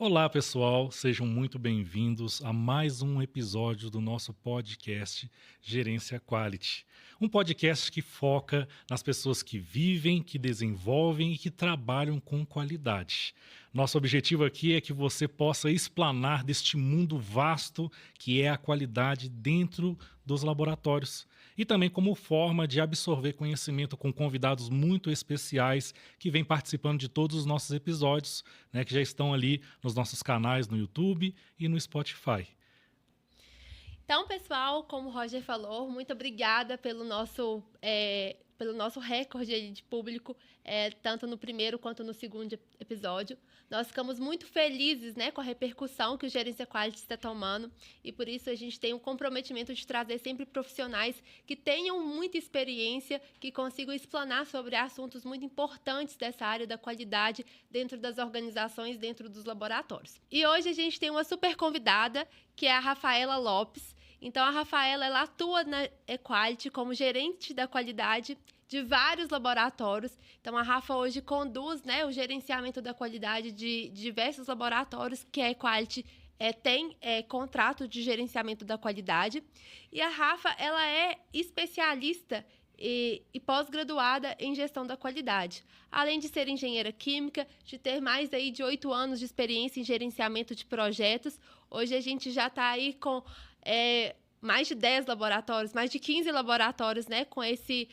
Olá, pessoal, sejam muito bem-vindos a mais um episódio do nosso podcast Gerência Quality. Um podcast que foca nas pessoas que vivem, que desenvolvem e que trabalham com qualidade. Nosso objetivo aqui é que você possa explanar deste mundo vasto que é a qualidade dentro dos laboratórios e também como forma de absorver conhecimento com convidados muito especiais que vêm participando de todos os nossos episódios, né, que já estão ali nos nossos canais no YouTube e no Spotify. Então, pessoal, como o Roger falou, muito obrigada pelo nosso recorde aí de público, tanto no primeiro quanto no segundo episódio. Nós ficamos muito felizes, né, com a repercussão que o Gerência Quality está tomando e por isso a gente tem um comprometimento de trazer sempre profissionais que tenham muita experiência, que consigam explanar sobre assuntos muito importantes dessa área da qualidade dentro das organizações, dentro dos laboratórios. E hoje a gente tem uma super convidada, que é a Rafaela Lopes. Então, a Rafaela ela atua na Equality como gerente da qualidade de vários laboratórios. Então, a Rafa hoje conduz, né, o gerenciamento da qualidade de diversos laboratórios que a Equality tem contrato de gerenciamento da qualidade. E a Rafa ela é especialista e pós-graduada em gestão da qualidade. Além de ser engenheira química, de ter mais aí de 8 anos de experiência em gerenciamento de projetos, hoje a gente já está aí com mais de 10 laboratórios, mais de 15 laboratórios, né, com esse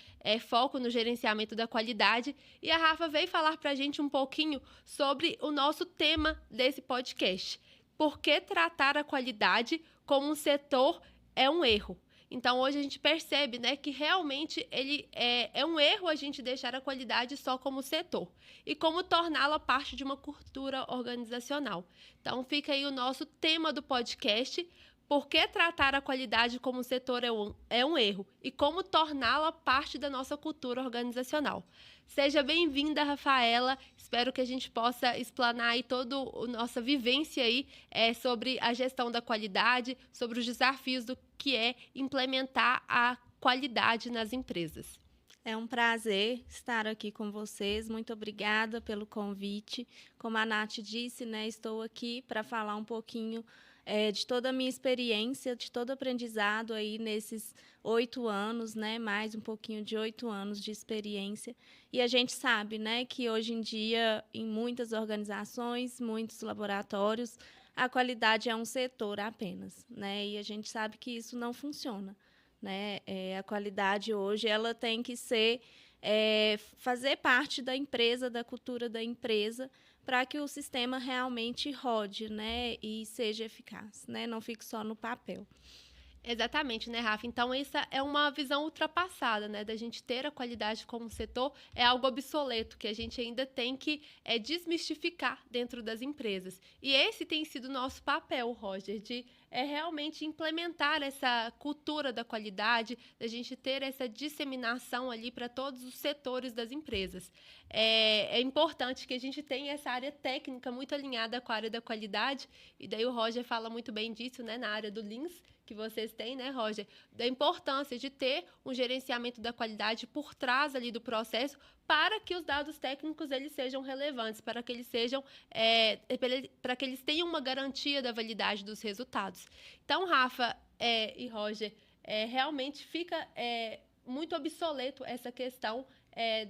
foco no gerenciamento da qualidade. E a Rafa veio falar para a gente um pouquinho sobre o nosso tema desse podcast. Por que tratar a qualidade como um setor é um erro? Então, hoje a gente percebe, né, que realmente ele é um erro a gente deixar a qualidade só como setor e como torná-la parte de uma cultura organizacional. Então, fica aí o nosso tema do podcast. Por que tratar a qualidade como setor é um erro e como torná-la parte da nossa cultura organizacional? Seja bem-vinda, Rafaela. Espero que a gente possa explanar aí toda a nossa vivência aí, sobre a gestão da qualidade, sobre os desafios do que é implementar a qualidade nas empresas. É um prazer estar aqui com vocês. Muito obrigada pelo convite. Como a Nath disse, né, estou aqui para falar um pouquinho de toda a minha experiência, de todo o aprendizado aí nesses 8 anos, né, mais um pouquinho de 8 anos de experiência. E a gente sabe, né, que hoje em dia, em muitas organizações, muitos laboratórios, a qualidade é um setor apenas, né, e a gente sabe que isso não funciona. Né? A qualidade hoje ela tem que ser fazer parte da empresa, da cultura da empresa, para que o sistema realmente rode, né? E seja eficaz, né? Não fique só no papel. Exatamente, né, Rafa? Então, essa é uma visão ultrapassada, né? Da gente ter a qualidade como setor é algo obsoleto, que a gente ainda tem que desmistificar dentro das empresas. E esse tem sido o nosso papel, Roger, de realmente implementar essa cultura da qualidade, da gente ter essa disseminação ali para todos os setores das empresas. É importante que a gente tenha essa área técnica muito alinhada com a área da qualidade, e daí o Roger fala muito bem disso, né, na área do Lean, que vocês têm, né, Roger, da importância de ter um gerenciamento da qualidade por trás ali do processo para que os dados técnicos eles sejam relevantes, para que eles sejam, para que eles tenham uma garantia da validade dos resultados. Então, Rafa e Roger, realmente fica muito obsoleto essa questão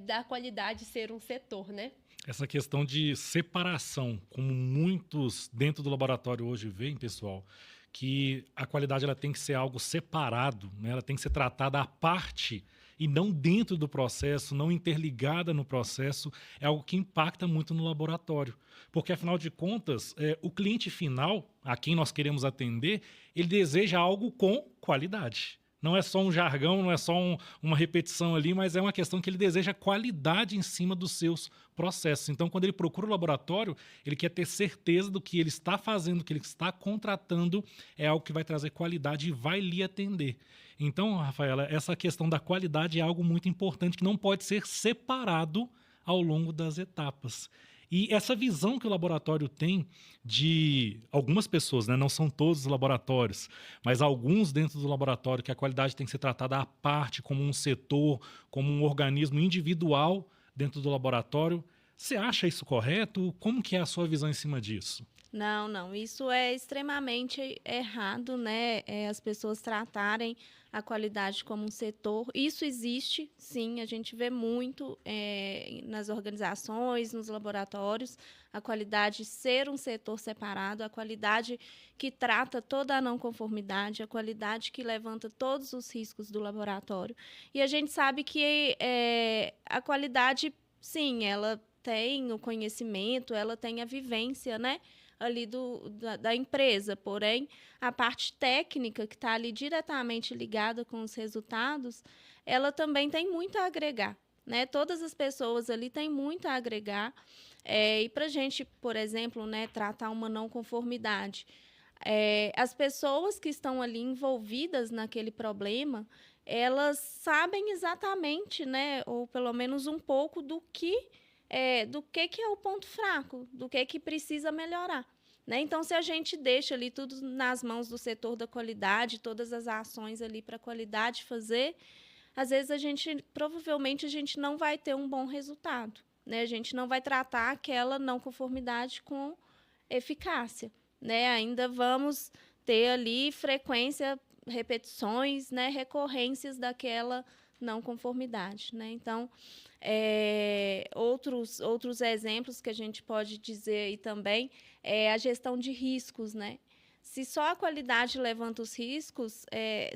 da qualidade ser um setor, né? Essa questão de separação, como muitos dentro do laboratório hoje veem, pessoal, que a qualidade ela tem que ser algo separado, né? Ela tem que ser tratada à parte e não dentro do processo, não interligada no processo, é algo que impacta muito no laboratório. Porque, afinal de contas, o cliente final, a quem nós queremos atender, ele deseja algo com qualidade. Não é só um jargão, não é só uma repetição ali, mas é uma questão que ele deseja qualidade em cima dos seus processos. Então, quando ele procura o laboratório, ele quer ter certeza do que ele está fazendo, do que ele está contratando, é algo que vai trazer qualidade e vai lhe atender. Então, Rafaela, essa questão da qualidade é algo muito importante que não pode ser separado ao longo das etapas. E essa visão que o laboratório tem de algumas pessoas, né, não são todos os laboratórios, mas alguns dentro do laboratório, que a qualidade tem que ser tratada à parte, como um setor, como um organismo individual dentro do laboratório. Você acha isso correto? Como que é a sua visão em cima disso? Não, isso é extremamente errado, né? As pessoas tratarem a qualidade como um setor. Isso existe, sim, a gente vê muito nas organizações, nos laboratórios, a qualidade ser um setor separado, a qualidade que trata toda a não conformidade, a qualidade que levanta todos os riscos do laboratório. E a gente sabe que a qualidade, sim, ela tem o conhecimento, ela tem a vivência, né? Ali da empresa, porém, a parte técnica que está ali diretamente ligada com os resultados, ela também tem muito a agregar, né? Todas as pessoas ali têm muito a agregar, e para a gente, por exemplo, né, tratar uma não conformidade, as pessoas que estão ali envolvidas naquele problema, elas sabem exatamente, né, ou pelo menos um pouco do que é o ponto fraco, do que precisa melhorar. Né? Então, se a gente deixa ali tudo nas mãos do setor da qualidade, todas as ações ali para a qualidade fazer, às vezes provavelmente a gente não vai ter um bom resultado. Né? A gente não vai tratar aquela não conformidade com eficácia. Né? Ainda vamos ter ali frequência, repetições, né? Recorrências daquela não conformidade. Né? Então, outros exemplos que a gente pode dizer aí também é a gestão de riscos, né? Se só a qualidade levanta os riscos,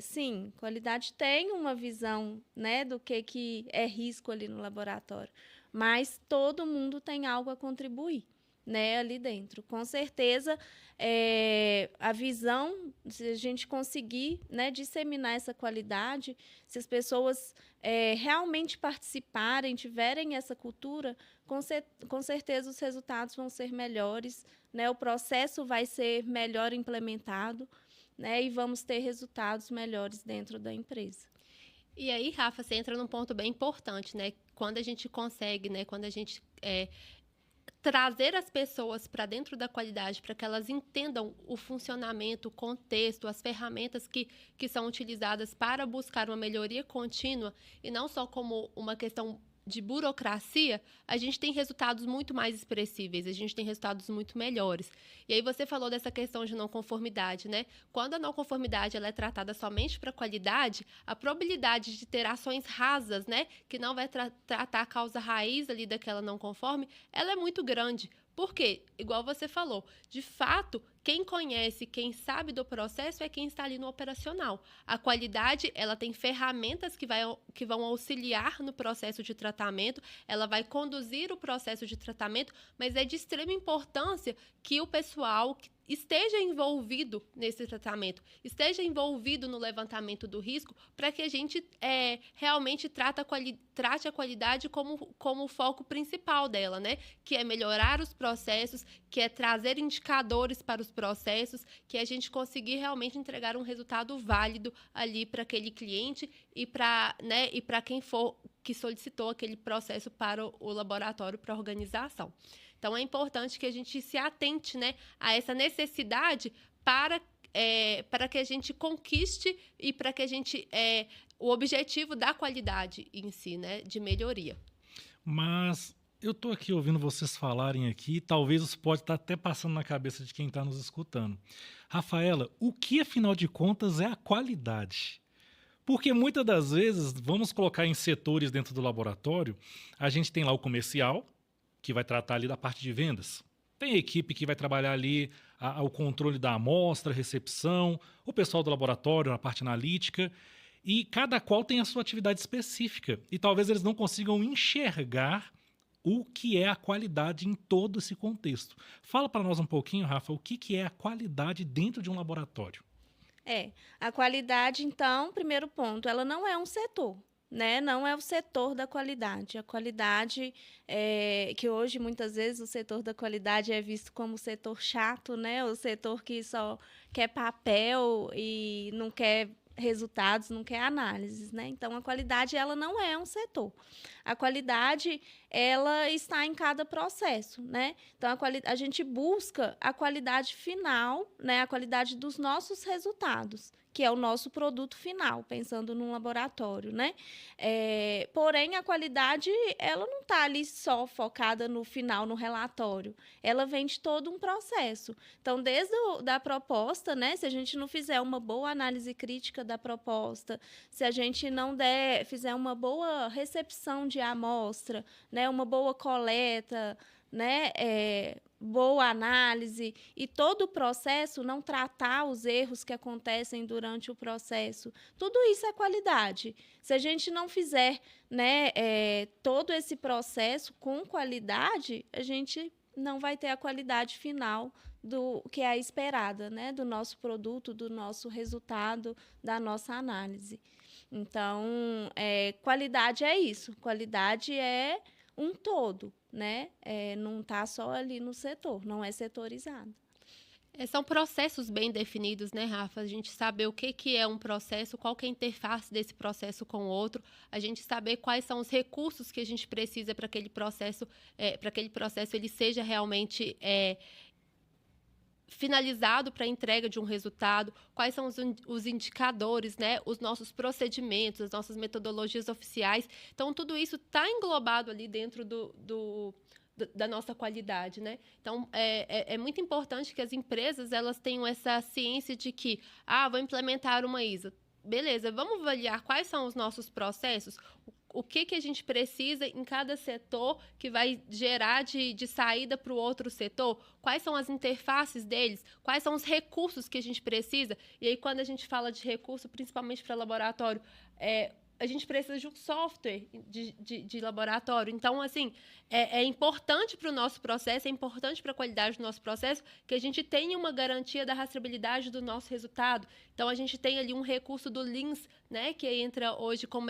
sim, qualidade tem uma visão, né, do que é risco ali no laboratório, mas todo mundo tem algo a contribuir, né, ali dentro. Com certeza, a visão, se a gente conseguir, né, disseminar essa qualidade, se as pessoas realmente participarem, tiverem essa cultura, com certeza os resultados vão ser melhores, né, o processo vai ser melhor implementado, né, e vamos ter resultados melhores dentro da empresa. E aí, Rafa, você entra num ponto bem importante, né? Quando a gente consegue, né, quando a gente trazer as pessoas para dentro da qualidade, para que elas entendam o funcionamento, o contexto, as ferramentas que são utilizadas para buscar uma melhoria contínua, e não só como uma questão de burocracia, a gente tem resultados muito mais expressíveis, a gente tem resultados muito melhores. E aí você falou dessa questão de não conformidade, né? Quando a não conformidade ela é tratada somente para qualidade, a probabilidade de ter ações rasas, né, que não vai tratar a causa raiz ali daquela não conforme, ela é muito grande. Por quê? Igual você falou, de fato, quem conhece, quem sabe do processo é quem está ali no operacional. A qualidade, ela tem ferramentas que vão auxiliar no processo de tratamento, ela vai conduzir o processo de tratamento, mas é de extrema importância que o pessoal esteja envolvido nesse tratamento, esteja envolvido no levantamento do risco, para que a gente realmente trate a qualidade como o foco principal dela, né? Que é melhorar os processos, que é trazer indicadores para os processos, que é a gente conseguir realmente entregar um resultado válido ali para aquele cliente e para quem for que solicitou aquele processo para o laboratório, para a organização. Então, é importante que a gente se atente, né, a essa necessidade para que a gente conquiste e para que a gente... o objetivo da qualidade em si, né, de melhoria. Mas eu estou aqui ouvindo vocês falarem aqui, talvez isso pode estar até passando na cabeça de quem está nos escutando. Rafaela, o que, afinal de contas, é a qualidade? Porque muitas das vezes, vamos colocar em setores dentro do laboratório, a gente tem lá o comercial, que vai tratar ali da parte de vendas. Tem a equipe que vai trabalhar ali o controle da amostra, recepção, o pessoal do laboratório, na parte analítica, e cada qual tem a sua atividade específica. E talvez eles não consigam enxergar o que é a qualidade em todo esse contexto. Fala para nós um pouquinho, Rafa, o que é a qualidade dentro de um laboratório? A qualidade, então, primeiro ponto, ela não é um setor. Né? Não é o setor da qualidade. A qualidade, que hoje, muitas vezes, o setor da qualidade é visto como o setor chato, né? O setor que só quer papel e não quer resultados, não quer análises. Né? Então, a qualidade ela não é um setor. A qualidade ela está em cada processo. Né? Então, a gente busca a qualidade final, né? A qualidade dos nossos resultados, que é o nosso produto final, pensando num laboratório, né? Porém, a qualidade, ela não está ali só focada no final, no relatório. Ela vem de todo um processo. Então, desde da proposta, né? Se a gente não fizer uma boa análise crítica da proposta, se a gente não fizer uma boa recepção de amostra, né? Uma boa coleta, né? Boa análise e todo o processo, não tratar os erros que acontecem durante o processo. Tudo isso é qualidade. Se a gente não fizer, né, todo esse processo com qualidade, a gente não vai ter a qualidade final do que é a esperada, né, do nosso produto, do nosso resultado, da nossa análise. Então, qualidade é isso. Qualidade é um todo, né? Não está só ali no setor, não é setorizado. São processos bem definidos, né, Rafa? A gente saber o que é um processo, qual que é a interface desse processo com o outro, a gente saber quais são os recursos que a gente precisa para aquele processo ele seja realmente finalizado para a entrega de um resultado, quais são os indicadores, né, os nossos procedimentos, as nossas metodologias oficiais. Então, tudo isso está englobado ali dentro da nossa qualidade, né? Então, é muito importante que as empresas elas tenham essa ciência de que, vou implementar uma ISO. Beleza, vamos avaliar quais são os nossos processos, o que a gente precisa em cada setor que vai gerar de saída para o outro setor, quais são as interfaces deles, quais são os recursos que a gente precisa. E aí, quando a gente fala de recurso, principalmente para laboratório, a gente precisa de um software de laboratório. Então, assim, é importante para o nosso processo, é importante para a qualidade do nosso processo que a gente tenha uma garantia da rastreabilidade do nosso resultado. Então, a gente tem ali um recurso do LIMS, né, que entra hoje como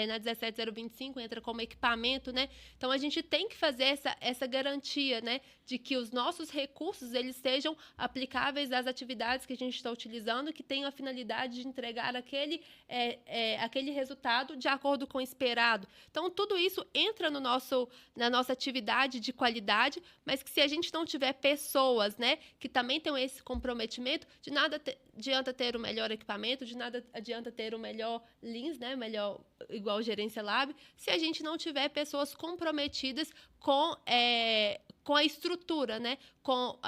na 17025, entra como equipamento, né? Então, a gente tem que fazer essa garantia, né, de que os nossos recursos eles sejam aplicáveis às atividades que a gente está utilizando, que tenham a finalidade de entregar aquele resultado de acordo com o esperado. Então, tudo isso entra na nossa atividade de qualidade, mas que se a gente não tiver pessoas, né, que também tenham esse comprometimento, de nada adianta ter o melhor equipamento, de nada adianta ter o melhor LIMS, né, igual Gerência Lab, se a gente não tiver pessoas comprometidas com a estrutura, né, com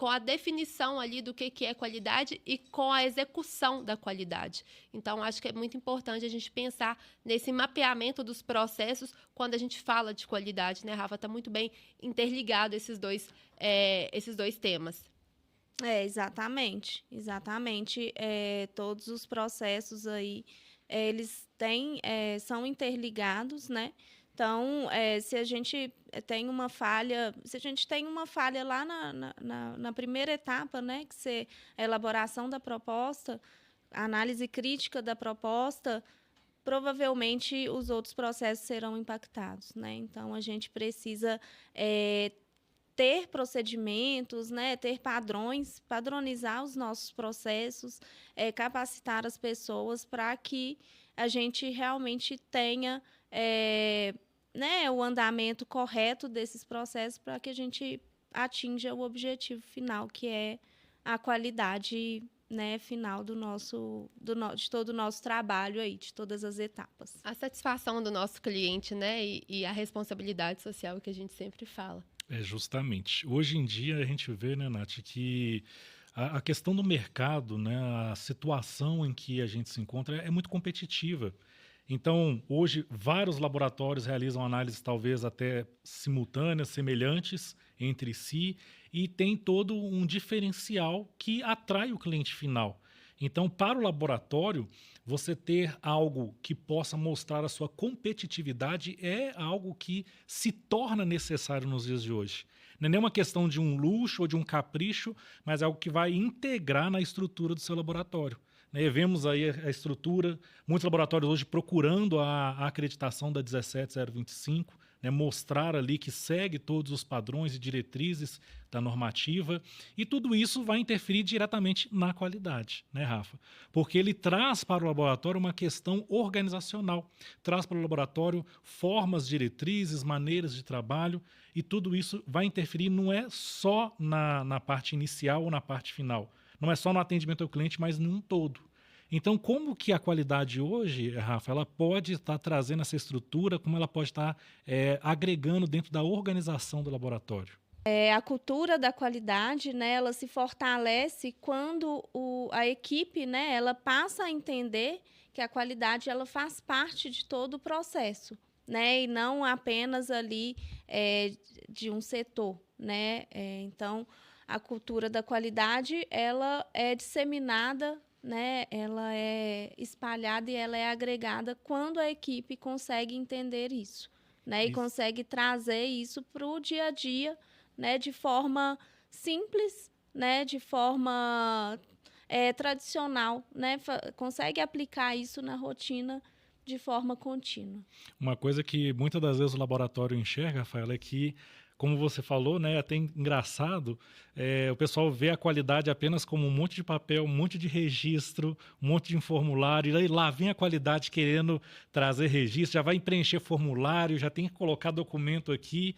a definição ali do que é qualidade e com a execução da qualidade. Então, acho que é muito importante a gente pensar nesse mapeamento dos processos quando a gente fala de qualidade, né, Rafa? Está muito bem interligado esses dois temas. Exatamente. Todos os processos aí, eles são interligados, né? Então, se a gente tem uma falha lá na primeira etapa, né, que é a elaboração da proposta, a análise crítica da proposta, provavelmente os outros processos serão impactados, né? Então, a gente precisa ter procedimentos, né, ter padrões, padronizar os nossos processos, capacitar as pessoas para que a gente realmente tenha né, o andamento correto desses processos para que a gente atinja o objetivo final, que é a qualidade, né, final de todo o nosso trabalho aí, de todas as etapas. A satisfação do nosso cliente, né, e a responsabilidade social que a gente sempre fala. Justamente. Hoje em dia a gente vê, né, Nath, que a questão do mercado, né, a situação em que a gente se encontra é muito competitiva. Então, hoje, vários laboratórios realizam análises talvez até simultâneas, semelhantes entre si, e tem todo um diferencial que atrai o cliente final. Então, para o laboratório, você ter algo que possa mostrar a sua competitividade é algo que se torna necessário nos dias de hoje. Não é nem uma questão de um luxo ou de um capricho, mas é algo que vai integrar na estrutura do seu laboratório. Vemos aí a estrutura, muitos laboratórios hoje procurando a acreditação da 17025, mostrar ali que segue todos os padrões e diretrizes da normativa, e tudo isso vai interferir diretamente na qualidade, né, Rafa? Porque ele traz para o laboratório uma questão organizacional, traz para o laboratório formas, diretrizes, maneiras de trabalho, e tudo isso vai interferir não é só na parte inicial ou na parte final, não é só no atendimento ao cliente, mas num todo. Então, como que a qualidade hoje, Rafa, ela pode estar trazendo essa estrutura, como ela pode estar agregando dentro da organização do laboratório? A cultura da qualidade, né, ela se fortalece quando a equipe, né, ela passa a entender que a qualidade ela faz parte de todo o processo, né, e não apenas ali de um setor, né. Então, a cultura da qualidade ela é disseminada, né, ela é espalhada e ela é agregada quando a equipe consegue entender isso, né, e Isso. consegue trazer isso para o dia a dia, né, de forma simples, né, de forma tradicional, né, consegue aplicar isso na rotina de forma contínua. Uma coisa que muitas das vezes o laboratório enxerga, Rafaela, é que, como você falou, né, é até engraçado, o pessoal vê a qualidade apenas como um monte de papel, um monte de registro, um monte de formulário, e aí lá vem a qualidade querendo trazer registro, já vai preencher formulário, já tem que colocar documento aqui.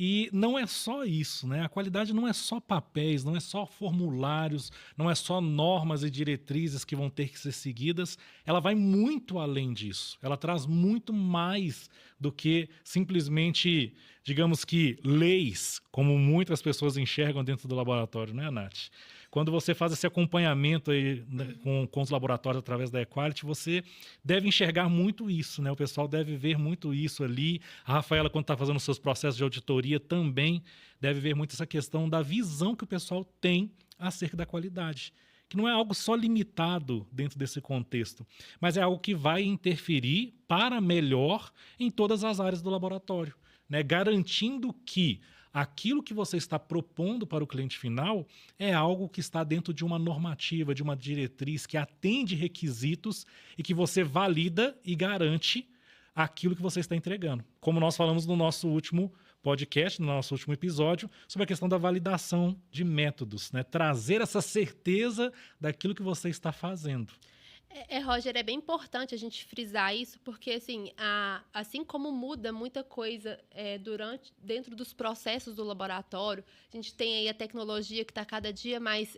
E não é só isso, né? A qualidade não é só papéis, não é só formulários, não é só normas e diretrizes que vão ter que ser seguidas, ela vai muito além disso. Ela traz muito mais do que simplesmente, digamos que, leis, como muitas pessoas enxergam dentro do laboratório, né, Nath? Quando você faz esse acompanhamento aí, né, com os laboratórios através da Equality, você deve enxergar muito isso, né? O pessoal deve ver muito isso ali. A Rafaela, quando está fazendo seus processos de auditoria, também deve ver muito essa questão da visão que o pessoal tem acerca da qualidade. Que não é algo só limitado dentro desse contexto, mas é algo que vai interferir para melhor em todas as áreas do laboratório, né? Garantindo que aquilo que você está propondo para o cliente final é algo que está dentro de uma normativa, de uma diretriz que atende requisitos e que você valida e garante aquilo que você está entregando. Como nós falamos no nosso último podcast, no nosso último episódio, sobre a questão da validação de métodos, né? Trazer essa certeza daquilo que você está fazendo. Roger, é bem importante a gente frisar isso, porque assim como muda muita coisa dentro dos processos do laboratório, a gente tem aí a tecnologia que está cada dia mais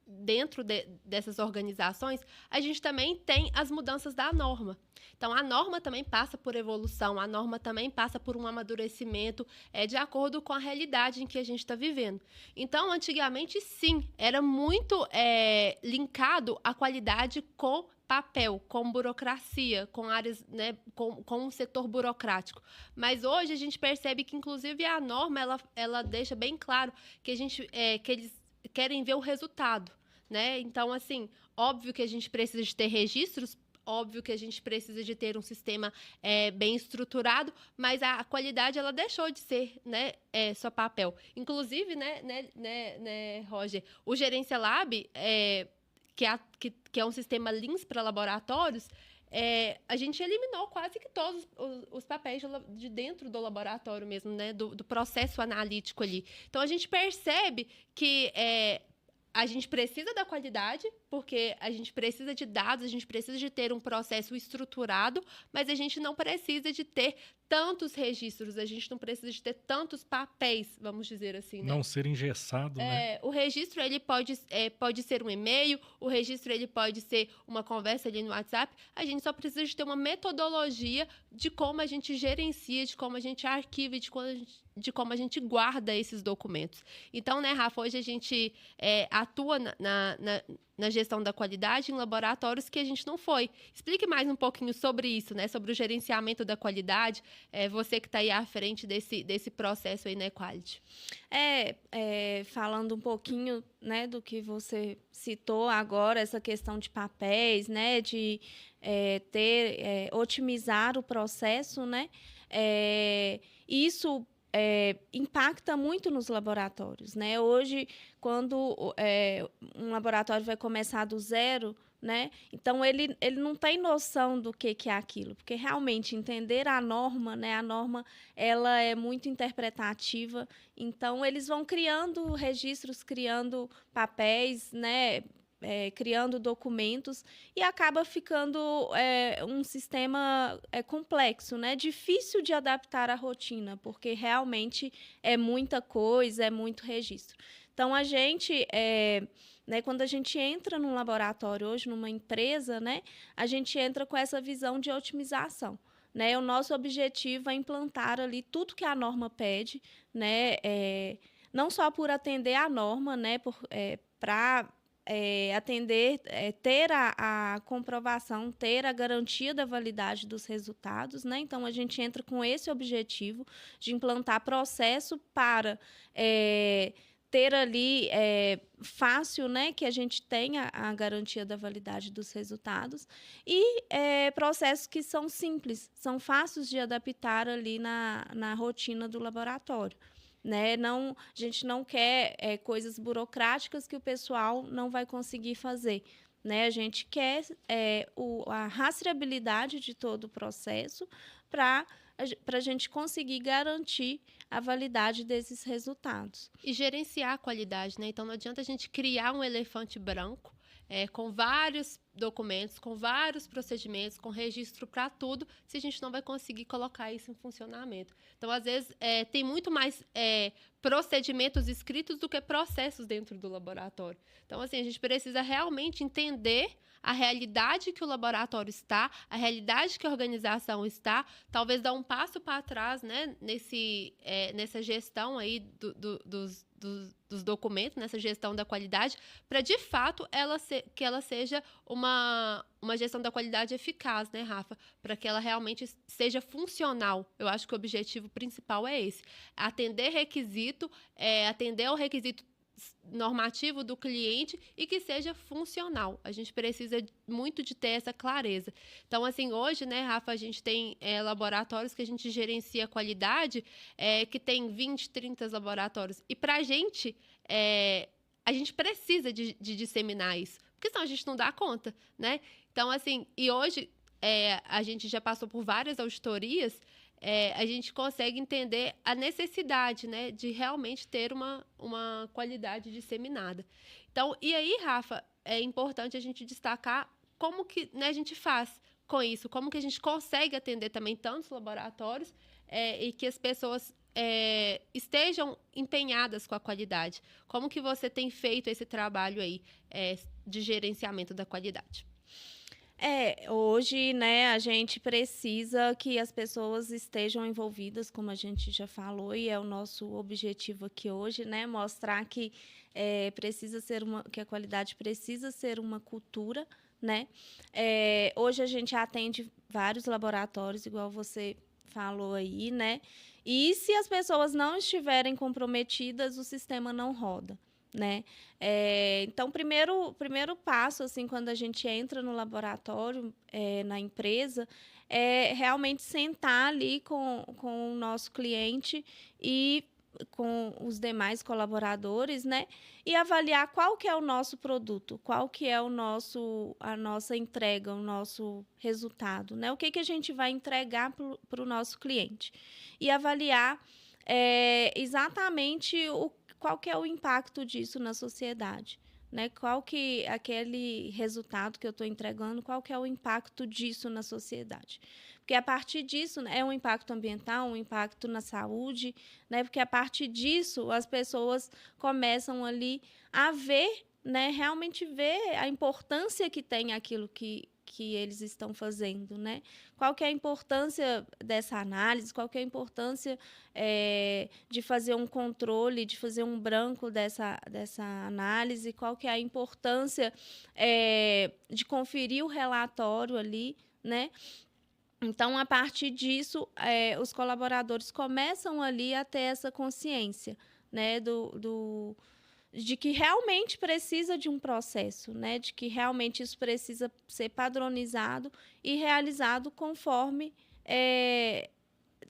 dentro dessas organizações, a gente também tem as mudanças da norma. Então, a norma também passa por evolução, a norma também passa por um amadurecimento de acordo com a realidade em que a gente está vivendo. Então, antigamente, sim, era muito linkado a qualidade com papel, com burocracia, com áreas, né, com um setor burocrático. Mas hoje a gente percebe que, inclusive, a norma ela deixa bem claro que que eles querem ver o resultado, né? Então, assim, óbvio que a gente precisa de ter registros, óbvio que a gente precisa de ter um sistema bem estruturado, mas a qualidade ela deixou de ser, né, só papel. Inclusive, né, Roger, o Gerência Lab, que é um sistema LIMS para laboratórios, a gente eliminou quase que todos os papéis de dentro do laboratório mesmo, né, do processo analítico ali. Então, a gente percebe que a gente precisa da qualidade, porque a gente precisa de dados, a gente precisa de ter um processo estruturado, mas a gente não precisa de ter tantos registros, a gente não precisa de ter tantos papéis, vamos dizer assim, né? Não ser engessado, né? O registro, ele pode ser um e-mail, o registro, ele pode ser uma conversa ali no WhatsApp, a gente só precisa de ter uma metodologia de como a gente gerencia, de como a gente arquiva, de como a gente guarda esses documentos. Então, né, Rafa, hoje a gente atua na gestão da qualidade em laboratórios que a gente não foi. Explique mais um pouquinho sobre isso, né? Sobre o gerenciamento da qualidade, você que está aí à frente desse processo aí na Equality. Falando um pouquinho, né, do que você citou agora, essa questão de papéis, né, de otimizar o processo, né, isso impacta muito nos laboratórios, né? Hoje, quando um laboratório vai começar do zero, né? Então, ele não tem noção do que é aquilo, porque realmente entender a norma, né? A norma ela é muito interpretativa, então eles vão criando registros, criando papéis, né? Criando documentos e acaba ficando um sistema complexo, né? Difícil de adaptar à rotina, porque realmente é muita coisa, é muito registro. Então, a gente, né, quando a gente entra num laboratório hoje, numa empresa, né, a gente entra com essa visão de otimização. Né? O nosso objetivo é implantar ali tudo que a norma pede, né? Não só por atender a norma, né? Para atender, ter a comprovação, ter a garantia da validade dos resultados, né? Então, a gente entra com esse objetivo de implantar processo para ter ali fácil, né, que a gente tenha a garantia da validade dos resultados e processos que são simples, são fáceis de adaptar ali na rotina do laboratório. Né? Não, a gente não quer coisas burocráticas que o pessoal não vai conseguir fazer. Né? A gente quer a rastreabilidade de todo o processo para a gente conseguir garantir a validade desses resultados. E gerenciar a qualidade, né? Então, não adianta a gente criar um elefante branco com vários documentos, com vários procedimentos, com registro para tudo, se a gente não vai conseguir colocar isso em funcionamento. Então, às vezes, tem muito mais procedimentos escritos do que processos dentro do laboratório. Então, assim, a gente precisa realmente entender a realidade que o laboratório está, a realidade que a organização está, talvez dar um passo para trás, né, nessa gestão aí dos documentos, nessa gestão da qualidade, para, de fato, que ela seja uma gestão da qualidade eficaz, né, Rafa? Para que ela realmente seja funcional. Eu acho que o objetivo principal é esse. Atender requisito, atender ao requisito normativo do cliente e que seja funcional. A gente precisa muito de ter essa clareza. Então, assim, hoje, né, Rafa, a gente tem laboratórios que a gente gerencia a qualidade, que tem 20, 30 laboratórios. E para a gente precisa de disseminar isso, porque senão a gente não dá conta, né? Então, assim, e hoje a gente já passou por várias auditorias, a gente consegue entender a necessidade, né, de realmente ter uma qualidade disseminada. Então, e aí, Rafa, é importante a gente destacar como que, né, a gente faz com isso, como que a gente consegue atender também tantos laboratórios e que as pessoas estejam empenhadas com a qualidade. Como que você tem feito esse trabalho aí de gerenciamento da qualidade? Hoje, né, a gente precisa que as pessoas estejam envolvidas, como a gente já falou, e é o nosso objetivo aqui hoje, né, mostrar que que a qualidade precisa ser uma cultura, né? Hoje a gente atende vários laboratórios, igual você falou aí, né? E se as pessoas não estiverem comprometidas, o sistema não roda. Né? Então, primeiro passo, assim, quando a gente entra no laboratório, na empresa, é realmente sentar ali com o nosso cliente e com os demais colaboradores, né? E avaliar qual que é o nosso produto, qual que é a nossa entrega, o nosso resultado, né? O que a gente vai entregar para o nosso cliente. E avaliar exatamente qual que é o impacto disso na sociedade, né? Qual que aquele resultado que eu estou entregando, qual que é o impacto disso na sociedade? Porque a partir disso, né, é um impacto ambiental, um impacto na saúde, né? Porque a partir disso as pessoas começam ali a ver, né, realmente ver a importância que tem aquilo que eles estão fazendo, né? Qual que é a importância dessa análise, qual que é a importância de fazer um controle, de fazer um branco dessa análise, qual que é a importância de conferir o relatório ali, né? Então, a partir disso, os colaboradores começam ali a ter essa consciência, né, de que realmente precisa de um processo, né? De que realmente isso precisa ser padronizado e realizado conforme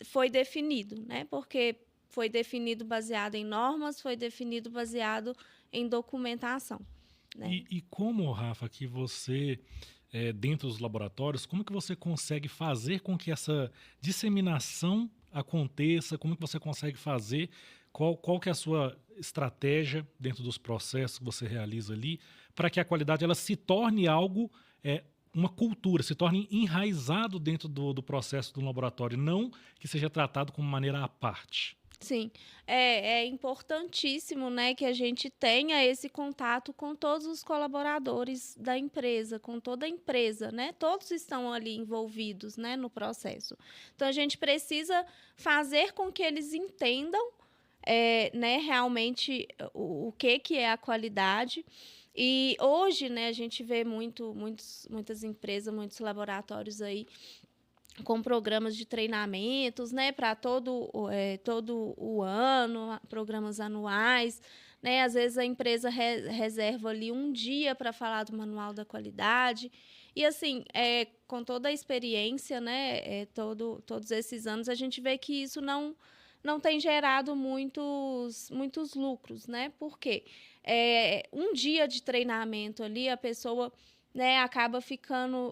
foi definido, né? Porque foi definido baseado em normas, foi definido baseado em documentação. Né? E como, Rafa, que você, dentro dos laboratórios, como que você consegue fazer com que essa disseminação aconteça? Como que você consegue fazer? Qual que é a sua estratégia dentro dos processos que você realiza ali para que a qualidade ela se torne algo, uma cultura, se torne enraizado dentro do processo do laboratório, não que seja tratado como maneira à parte? Sim, é importantíssimo, né, que a gente tenha esse contato com todos os colaboradores da empresa, com toda a empresa, né? Todos estão ali envolvidos, né, no processo. Então, a gente precisa fazer com que eles entendam, né, realmente o que é a qualidade. E hoje, né, a gente vê muitas empresas, muitos laboratórios aí com programas de treinamentos, né, para todo o ano, programas anuais, né? Às vezes a empresa reserva ali um dia para falar do manual da qualidade. E assim, com toda a experiência, né, todos esses anos, a gente vê que isso não tem gerado muitos lucros, né? Porque um dia de treinamento ali, a pessoa, né,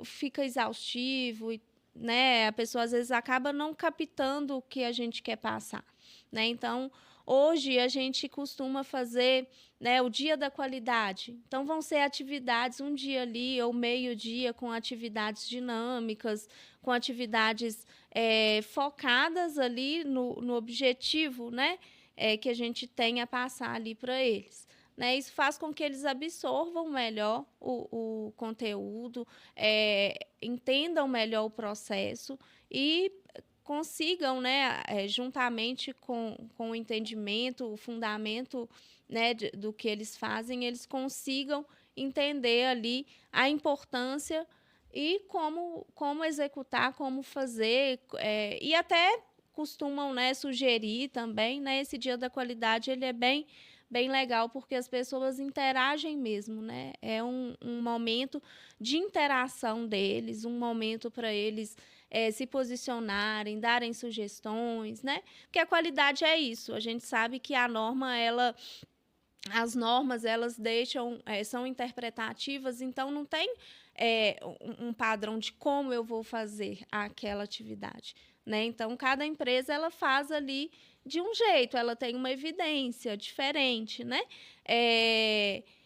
fica exaustivo, né? A pessoa às vezes acaba não captando o que a gente quer passar, né? Então, hoje a gente costuma fazer, né, o dia da qualidade. Então, vão ser atividades um dia ali ou meio-dia com atividades dinâmicas, com atividades focadas ali no objetivo, né, que a gente tem a passar ali para eles. Né, isso faz com que eles absorvam melhor o conteúdo, entendam melhor o processo e consigam, né, juntamente com o entendimento, o fundamento, né, do que eles fazem, eles consigam entender ali a importância e como executar, como fazer, e até costumam, né, sugerir também, né, esse dia da qualidade ele é bem legal, porque as pessoas interagem mesmo, né? É um momento de interação deles, um momento para eles se posicionarem, darem sugestões, né? Porque a qualidade é isso. A gente sabe que as normas, elas são interpretativas, então não tem um padrão de como eu vou fazer aquela atividade, né? Então, cada empresa, ela faz ali de um jeito, ela tem uma evidência diferente, né?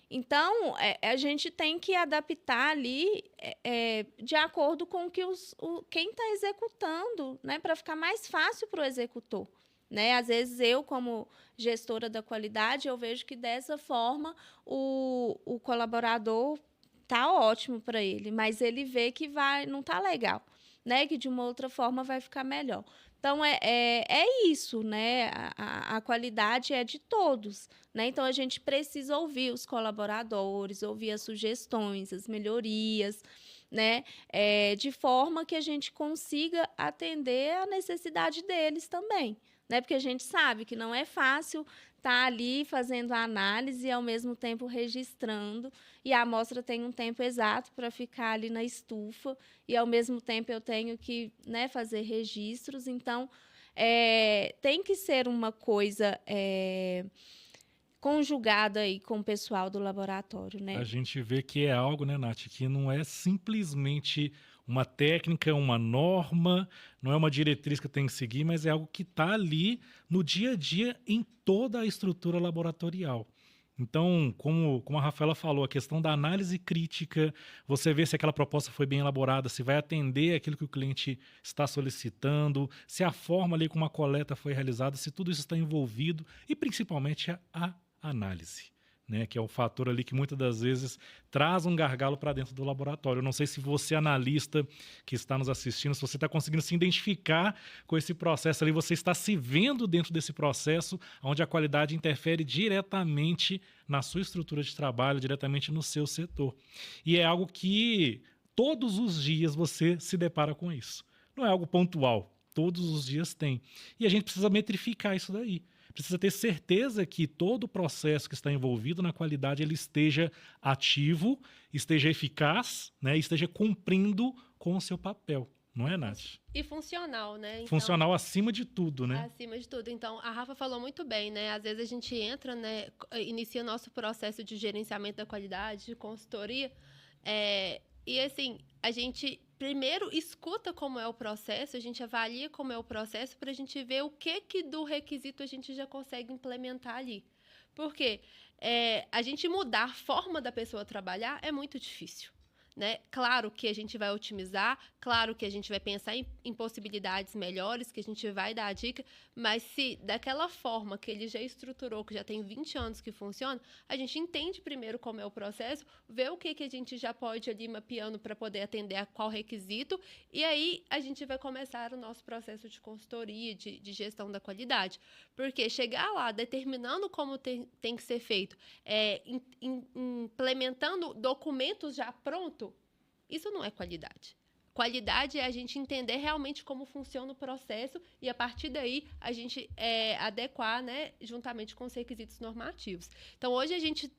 Então, a gente tem que adaptar ali de acordo com o que quem está executando, né? Para ficar mais fácil para o executor. Né? Às vezes, eu, como gestora da qualidade, eu vejo que dessa forma o colaborador tá ótimo para ele, mas ele vê que não tá legal, né? Que de uma outra forma vai ficar melhor. Então, é isso, né? A qualidade é de todos, né? Então, a gente precisa ouvir os colaboradores, ouvir as sugestões, as melhorias, né? De forma que a gente consiga atender a necessidade deles também, né? Porque a gente sabe que não é fácil estar ali fazendo a análise e, ao mesmo tempo, registrando. E a amostra tem um tempo exato para ficar ali na estufa. E, ao mesmo tempo, eu tenho que, né, fazer registros. Então, tem que ser uma coisa conjugada aí com o pessoal do laboratório, né? A gente vê que é algo, né, Nath, que não é simplesmente uma técnica, uma norma, não é uma diretriz que tem que seguir, mas é algo que está ali no dia a dia em toda a estrutura laboratorial. Então, como a Rafaela falou, a questão da análise crítica, você vê se aquela proposta foi bem elaborada, se vai atender aquilo que o cliente está solicitando, se a forma ali como a coleta foi realizada, se tudo isso está envolvido e principalmente a análise. Né, que é o fator ali que muitas das vezes traz um gargalo para dentro do laboratório. Eu não sei se você, analista que está nos assistindo, se você está conseguindo se identificar com esse processo ali, você está se vendo dentro desse processo, onde a qualidade interfere diretamente na sua estrutura de trabalho, diretamente no seu setor. E é algo que todos os dias você se depara com isso. Não é algo pontual, todos os dias tem. E a gente precisa metrificar isso daí. Precisa ter certeza que todo o processo que está envolvido na qualidade ele esteja ativo, esteja eficaz, né, esteja cumprindo com o seu papel. Não é, Nath? E funcional, né? Então, funcional acima de tudo, né? Acima de tudo. Então, a Rafa falou muito bem, né? Às vezes a gente entra, né? Inicia nosso processo de gerenciamento da qualidade, de consultoria, e assim, a gente primeiro escuta como é o processo, a gente avalia como é o processo para a gente ver o que do requisito a gente já consegue implementar ali. Porque a gente mudar a forma da pessoa trabalhar é muito difícil. né? Claro que a gente vai otimizar, claro que a gente vai pensar em possibilidades melhores, que a gente vai dar a dica, mas se daquela forma que ele já estruturou, que já tem 20 anos que funciona, a gente entende primeiro como é o processo, vê o que a gente já pode ali mapeando para poder atender a qual requisito, e aí a gente vai começar o nosso processo de consultoria, de gestão da qualidade. Porque chegar lá determinando como tem que ser feito, implementando documentos já prontos, isso não é qualidade. Qualidade é a gente entender realmente como funciona o processo e, a partir daí, a gente adequar, né, juntamente com os requisitos normativos. Então, hoje a gente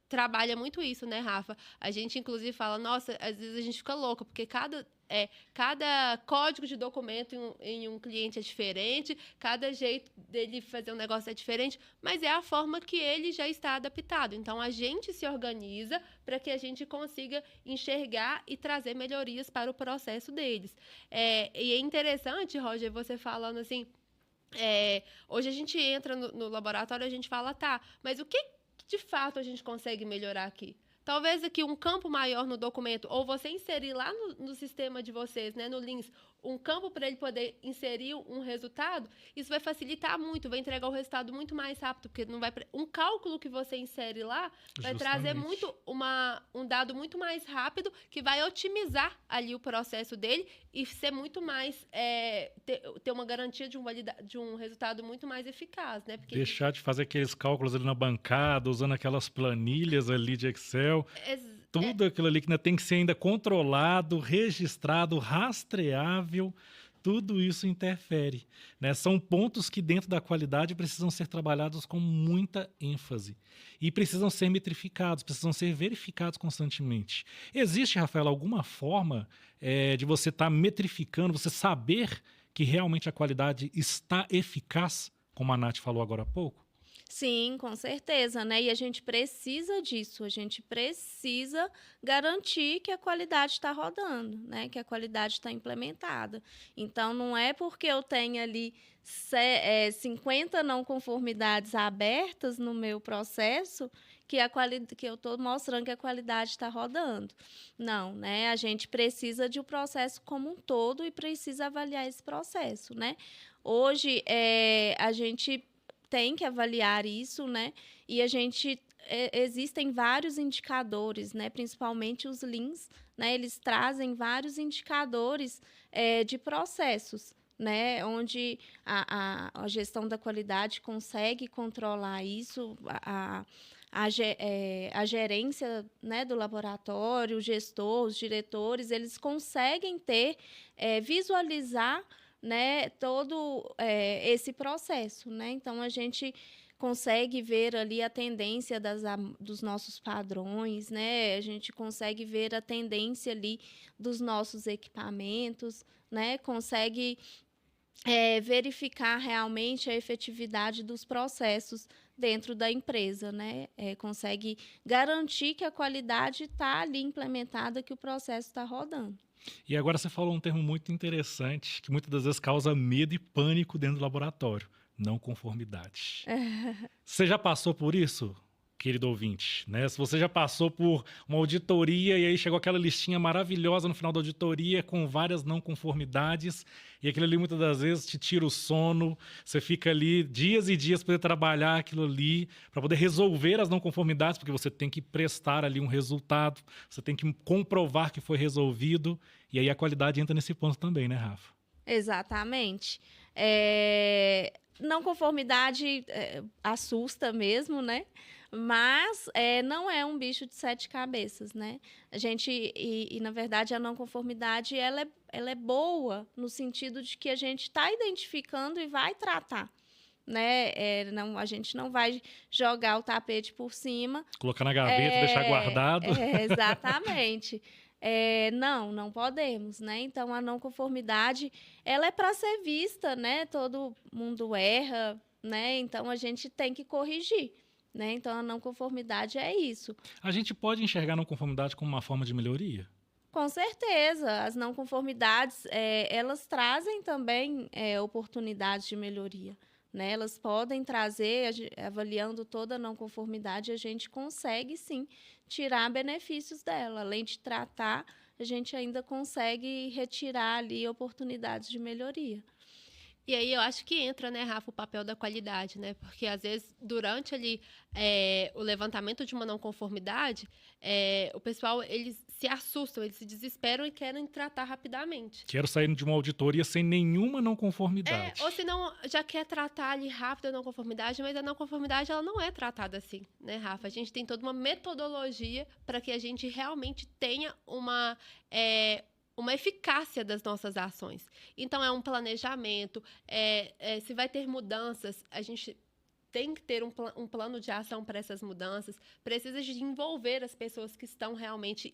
trabalha muito isso, né, Rafa? A gente, inclusive, fala, nossa, às vezes a gente fica louca, porque cada código de documento em um cliente é diferente, cada jeito dele fazer um negócio é diferente, mas é a forma que ele já está adaptado. Então, a gente se organiza para que a gente consiga enxergar e trazer melhorias para o processo deles. E é interessante, Roger, você falando assim, hoje a gente entra no laboratório e a gente fala, tá, mas o que de fato a gente consegue melhorar aqui? Talvez aqui um campo maior no documento, ou você inserir lá no sistema de vocês, né, no LIMS, um campo para ele poder inserir um resultado, isso vai facilitar muito, vai entregar o resultado muito mais rápido, porque não vai um cálculo que você insere lá vai trazer um dado muito mais rápido, que vai otimizar ali o processo dele e ser muito mais, ter uma garantia de um resultado muito mais eficaz, né? Porque deixar de fazer aqueles cálculos ali na bancada, usando aquelas planilhas ali de Excel. Tudo aquilo ali que ainda tem que ser ainda controlado, registrado, rastreável, tudo isso interfere, né? São pontos que dentro da qualidade precisam ser trabalhados com muita ênfase e precisam ser metrificados, precisam ser verificados constantemente. Existe, Rafaela, alguma forma de você estar metrificando, você saber que realmente a qualidade está eficaz, como a Nath falou agora há pouco? Sim, com certeza, né? E a gente precisa disso, a gente precisa garantir que a qualidade está rodando, né? Que a qualidade está implementada. Então, não é porque eu tenho ali 50 não conformidades abertas no meu processo que eu estou mostrando que a qualidade está rodando. Não, né? A gente precisa de um processo como um todo e precisa avaliar esse processo, né? Hoje, a gente tem que avaliar isso, né? E existem vários indicadores, né? Principalmente os Leans, né? Eles trazem vários indicadores de processos, né? Onde a gestão da qualidade consegue controlar isso, a gerência, né, do laboratório, o gestor, os diretores, eles conseguem visualizar, né, todo esse processo, né? Então, a gente consegue ver ali a tendência dos nossos padrões, né? A gente consegue ver a tendência ali dos nossos equipamentos, né? Consegue verificar realmente a efetividade dos processos dentro da empresa, né? Consegue garantir que a qualidade está ali implementada, que o processo está rodando. E agora você falou um termo muito interessante, que muitas das vezes causa medo e pânico dentro do laboratório: não conformidade. Você já passou por isso, querido ouvinte, né? Se você já passou por uma auditoria e aí chegou aquela listinha maravilhosa no final da auditoria com várias não conformidades e aquilo ali muitas das vezes te tira o sono, você fica ali dias e dias para poder trabalhar aquilo ali, para poder resolver as não conformidades, porque você tem que prestar ali um resultado, você tem que comprovar que foi resolvido, e aí a qualidade entra nesse ponto também, né, Rafa? Exatamente. Não conformidade assusta mesmo, né? Mas não é um bicho de 7 cabeças, né? Na verdade, a não conformidade ela é boa no sentido de que a gente está identificando e vai tratar, né? A gente não vai jogar o tapete por cima. Colocar na gaveta, deixar guardado. Exatamente. Não podemos, né? Então, a não conformidade, ela é para ser vista, né? Todo mundo erra, né? Então, a gente tem que corrigir, né? Então, a não conformidade é isso. A gente pode enxergar a não conformidade como uma forma de melhoria? Com certeza. As não conformidades, elas trazem também oportunidades de melhoria, né? Elas podem trazer, avaliando toda a não conformidade, a gente consegue, sim, tirar benefícios dela. Além de tratar, a gente ainda consegue retirar ali oportunidades de melhoria. E aí eu acho que entra, né, Rafa, o papel da qualidade, né? Porque às vezes durante ali o levantamento de uma não conformidade, o pessoal eles se assustam, eles se desesperam e querem tratar rapidamente. Quero sair de uma auditoria sem nenhuma não conformidade. Ou se não, já quer tratar ali rápido a não conformidade, mas a não conformidade ela não é tratada assim, né, Rafa? A gente tem toda uma metodologia para que a gente realmente tenha uma eficácia das nossas ações. Então, é um planejamento, se vai ter mudanças, a gente tem que ter um plano de ação para essas mudanças, precisa de envolver as pessoas que estão realmente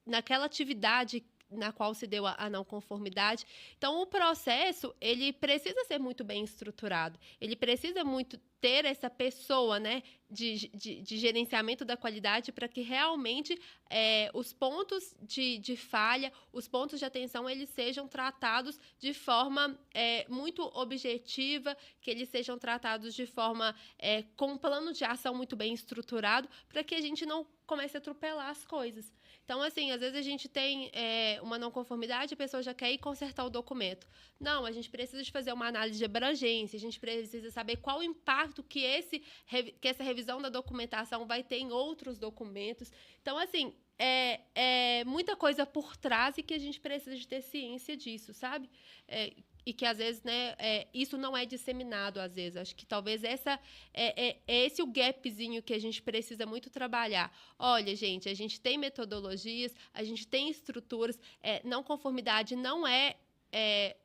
naquela atividade na qual se deu a não conformidade. Então, o processo, ele precisa ser muito bem estruturado. Ele precisa muito ter essa pessoa, né, de gerenciamento da qualidade para que realmente os pontos de falha, os pontos de atenção, eles sejam tratados de forma muito objetiva, que eles sejam tratados de forma com um plano de ação muito bem estruturado, para que a gente não comece a atropelar as coisas. Então, assim, às vezes a gente tem uma não conformidade, a pessoa já quer ir consertar o documento. Não, a gente precisa de fazer uma análise de abrangência, a gente precisa saber qual o impacto que essa revisão da documentação vai ter em outros documentos. Então, assim, é muita coisa por trás e que a gente precisa de ter ciência disso, sabe? E que, às vezes, né, isso não é disseminado, às vezes. Acho que talvez esse o gapzinho que a gente precisa muito trabalhar. Olha, gente, a gente tem metodologias, a gente tem estruturas, não conformidade não é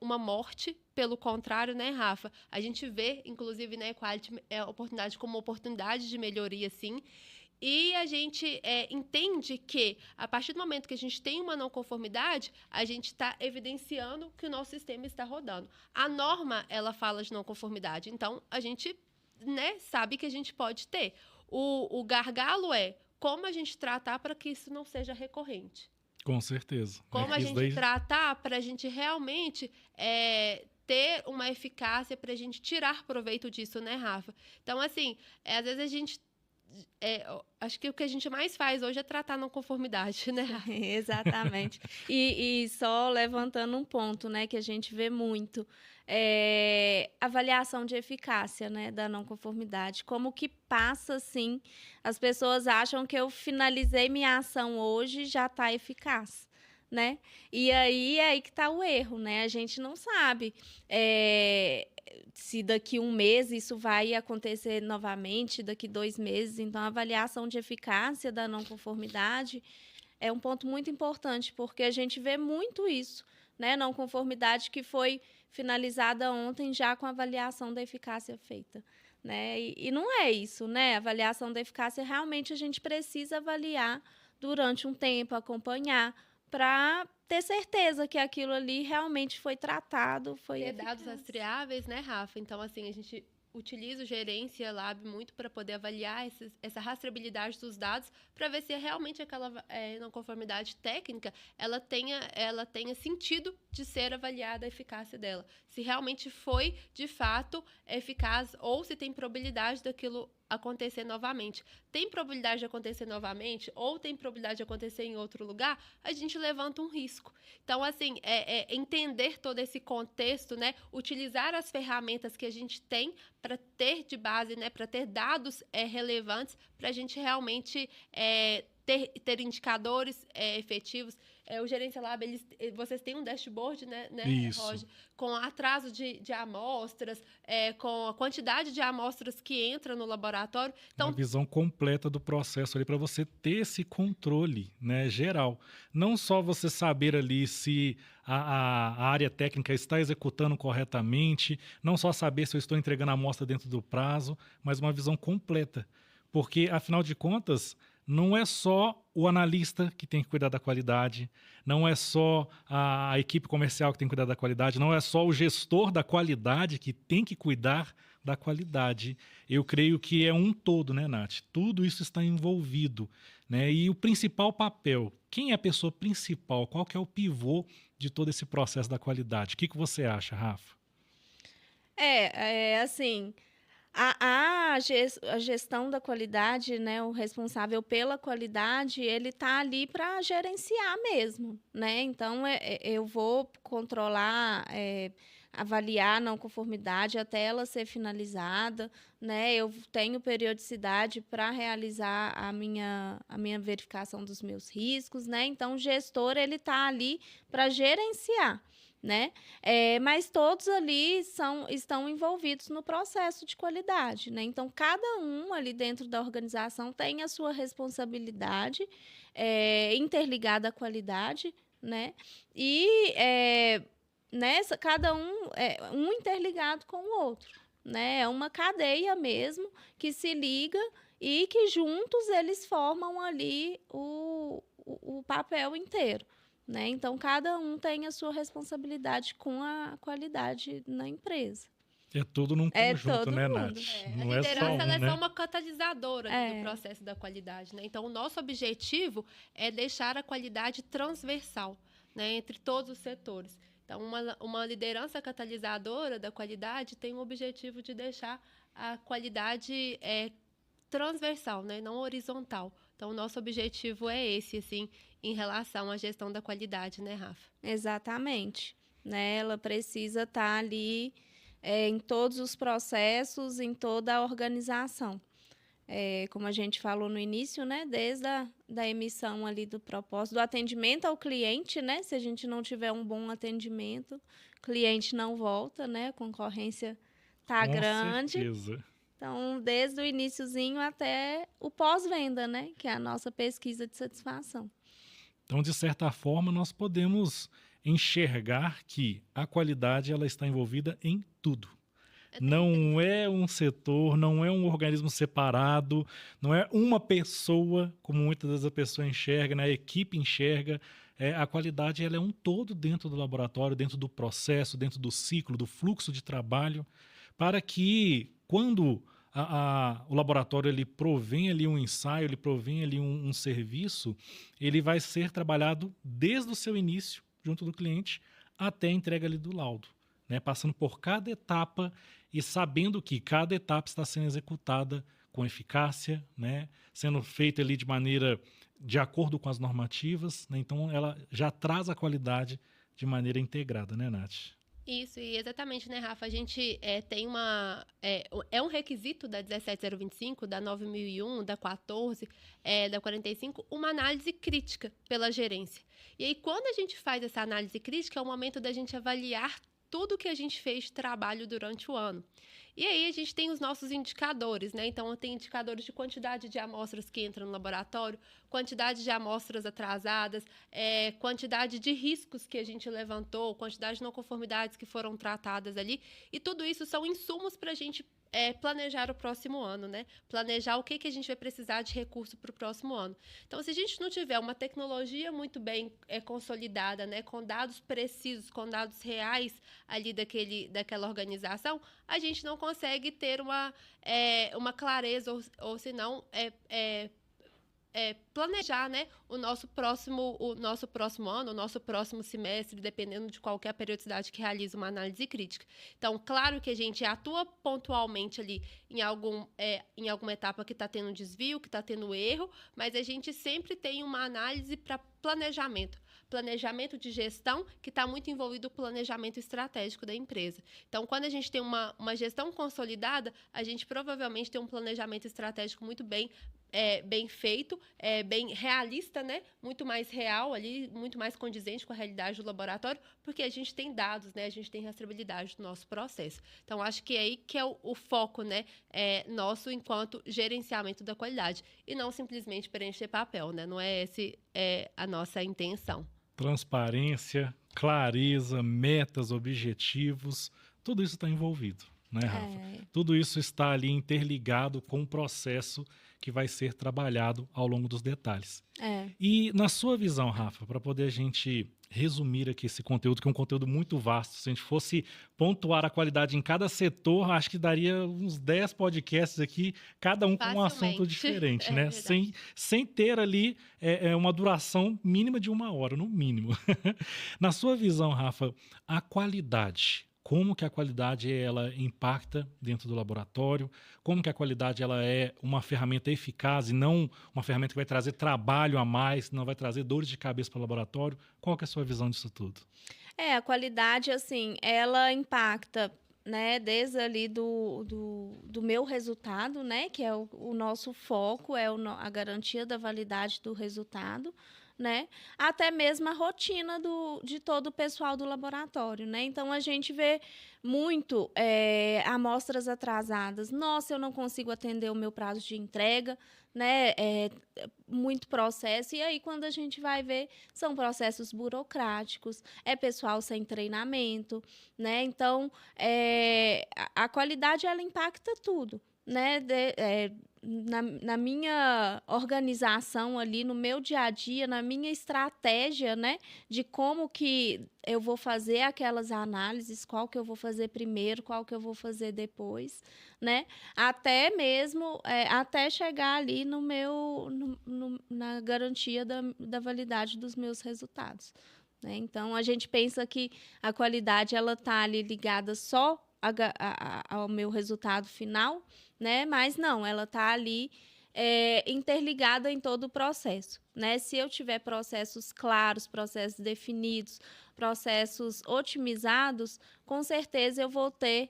uma morte, pelo contrário, né, Rafa? A gente vê, inclusive, né, Quality oportunidade como oportunidade de melhoria, sim. E a gente entende que, a partir do momento que a gente tem uma não conformidade, a gente está evidenciando que o nosso sistema está rodando. A norma, ela fala de não conformidade, então a gente, né, sabe que a gente pode ter. O gargalo é como a gente tratar para que isso não seja recorrente. Com certeza. Como a gente tratar para a gente realmente ter uma eficácia, para a gente tirar proveito disso, né, Rafa? Então, assim, às vezes a gente acho que o que a gente mais faz hoje é tratar não conformidade, né? Exatamente. E só levantando um ponto, né, que a gente vê muito, avaliação de eficácia, né, da não conformidade. Como que passa, assim, as pessoas acham que eu finalizei minha ação hoje já está eficaz, né? E aí que está o erro, né? A gente não sabe se daqui 1 mês isso vai acontecer novamente, daqui 2 meses. Então, a avaliação de eficácia da não conformidade é um ponto muito importante, porque a gente vê muito isso, né? Não conformidade que foi finalizada ontem já com a avaliação da eficácia feita, né? E não é isso, né? A avaliação da eficácia, realmente, a gente precisa avaliar durante um tempo, acompanhar, para ter certeza que aquilo ali realmente foi tratado, foi eficaz. Dados rastreáveis, né, Rafa? Então, assim, a gente utiliza o Gerência Lab muito para poder avaliar essa rastreabilidade dos dados, para ver se realmente aquela não conformidade técnica ela tenha sentido de ser avaliada a eficácia dela. Se realmente foi, de fato, eficaz ou se tem probabilidade daquilo acontecer novamente. Tem probabilidade de acontecer novamente ou tem probabilidade de acontecer em outro lugar, a gente levanta um risco. Então, assim, entender todo esse contexto, né? Utilizar as ferramentas que a gente tem para ter de base, né? Para ter dados relevantes, para a gente realmente ter indicadores efetivos. O Gerência Lab, vocês têm um dashboard, né, Roger, com atraso de amostras, com a quantidade de amostras que entra no laboratório. Então, uma visão completa do processo ali para você ter esse controle, né, geral. Não só você saber ali se a área técnica está executando corretamente, não só saber se eu estou entregando a amostra dentro do prazo, mas uma visão completa. Porque, afinal de contas, não é só o analista que tem que cuidar da qualidade, não é só a equipe comercial que tem que cuidar da qualidade, não é só o gestor da qualidade que tem que cuidar da qualidade. Eu creio que é um todo, né, Nath? Tudo isso está envolvido, né? E o principal papel, quem é a pessoa principal? Qual que é o pivô de todo esse processo da qualidade? O que você acha, Rafa? Assim, a gestão da qualidade, né, o responsável pela qualidade, ele está ali para gerenciar mesmo, né? Então, eu vou controlar, avaliar a não conformidade até ela ser finalizada, né? Eu tenho periodicidade para realizar a minha verificação dos meus riscos, né? Então, o gestor, ele está ali para gerenciar, né? Mas todos ali estão envolvidos no processo de qualidade, né? Então, cada um ali dentro da organização tem a sua responsabilidade interligada à qualidade, né? E cada um interligado com o outro, né? É uma cadeia mesmo que se liga e que juntos eles formam ali o papel inteiro, né? Então, cada um tem a sua responsabilidade com a qualidade na empresa. É tudo num conjunto, né, mundo. Nath? A Não é só liderança ela é né? só uma catalisadora ali do processo da qualidade, né? Então, o nosso objetivo é deixar a qualidade transversal, né, entre todos os setores. Então, uma liderança catalisadora da qualidade tem o objetivo de deixar a qualidade transversal, né, não horizontal. Então, o nosso objetivo é esse, assim, em relação à gestão da qualidade, né, Rafa? Exatamente. Né? Ela precisa estar ali em todos os processos, em toda a organização. Como a gente falou no início, né? Desde da emissão ali do propósito, do atendimento ao cliente, né? Se a gente não tiver um bom atendimento, o cliente não volta, né? A concorrência está grande. Certeza. Então, desde o iniciozinho até o pós-venda, né? Que é a nossa pesquisa de satisfação. Então, de certa forma, nós podemos enxergar que a qualidade ela está envolvida em tudo. Não é um setor, não é um organismo separado, não é uma pessoa, como muitas vezes a pessoa enxerga, né? A equipe enxerga. A qualidade ela é um todo dentro do laboratório, dentro do processo, dentro do ciclo, do fluxo de trabalho, para que quando o laboratório ele provém ali um ensaio, ele provém ali um serviço, ele vai ser trabalhado desde o seu início, junto do cliente, até a entrega ali do laudo, né? Passando por cada etapa e sabendo que cada etapa está sendo executada com eficácia, né? Sendo feita ali de maneira de acordo com as normativas, né? Então ela já traz a qualidade de maneira integrada, né, Nath? Isso, e exatamente, né, Rafa? A gente tem um requisito da 17025, da 9001, da 14, da 45, uma análise crítica pela gerência. E aí, quando a gente faz essa análise crítica, é o momento da gente avaliar tudo que a gente fez de trabalho durante o ano. E aí a gente tem os nossos indicadores, né? Então, tem indicadores de quantidade de amostras que entram no laboratório, quantidade de amostras atrasadas, quantidade de riscos que a gente levantou, quantidade de não conformidades que foram tratadas ali. E tudo isso são insumos para a gente planejar o próximo ano, né? Planejar o que a gente vai precisar de recurso para o próximo ano. Então, se a gente não tiver uma tecnologia muito bem consolidada, né, com dados precisos, com dados reais ali daquela organização, a gente não consegue ter uma clareza, ou se não, planejar, né, o nosso próximo ano, o nosso próximo semestre, dependendo de qualquer periodicidade que realiza uma análise crítica. Então, claro que a gente atua pontualmente ali em alguma etapa que está tendo desvio, que está tendo erro, mas a gente sempre tem uma análise para planejamento de gestão, que está muito envolvido com o planejamento estratégico da empresa. Então, quando a gente tem uma gestão consolidada, a gente provavelmente tem um planejamento estratégico muito bem feito, bem realista, né? Muito mais real ali, muito mais condizente com a realidade do laboratório, porque a gente tem dados, né? A gente tem rastreabilidade do nosso processo. Então, acho que é aí que é o foco, né? Nosso enquanto gerenciamento da qualidade. E não simplesmente preencher papel, né? Não é essa a nossa intenção. Transparência, clareza, metas, objetivos, tudo isso está envolvido, né, Rafa? Tudo isso está ali interligado com o processo que vai ser trabalhado ao longo dos detalhes. E na sua visão, Rafa, para poder a gente resumir aqui esse conteúdo, que é um conteúdo muito vasto, se a gente fosse pontuar a qualidade em cada setor, acho que daria uns 10 podcasts aqui, cada um com um assunto diferente, né? Sem ter ali uma duração mínima de 1 hora, no mínimo. Na sua visão, Rafa, a qualidade, como que a qualidade ela impacta dentro do laboratório, como que a qualidade ela é uma ferramenta eficaz e não uma ferramenta que vai trazer trabalho a mais, não vai trazer dores de cabeça para o laboratório. Qual que é a sua visão disso tudo? A qualidade, assim, ela impacta, né, desde ali do meu resultado, né, que é o nosso foco, a garantia da validade do resultado, né, até mesmo a rotina de todo o pessoal do laboratório, né. Então, a gente vê muito amostras atrasadas. Nossa, eu não consigo atender o meu prazo de entrega, né, muito processo. E aí, quando a gente vai ver, são processos burocráticos, é pessoal sem treinamento, né. Então, a qualidade, ela impacta tudo, né, na minha organização ali, no meu dia a dia, na minha estratégia, né, de como que eu vou fazer aquelas análises, qual que eu vou fazer primeiro, qual que eu vou fazer depois, né, até mesmo, até chegar ali na garantia da validade dos meus resultados, né. Então, a gente pensa que a qualidade, ela está ali ligada só ao meu resultado final, né? Mas não, ela está ali interligada em todo o processo, né? Se eu tiver processos claros, processos definidos, processos otimizados, com certeza eu vou ter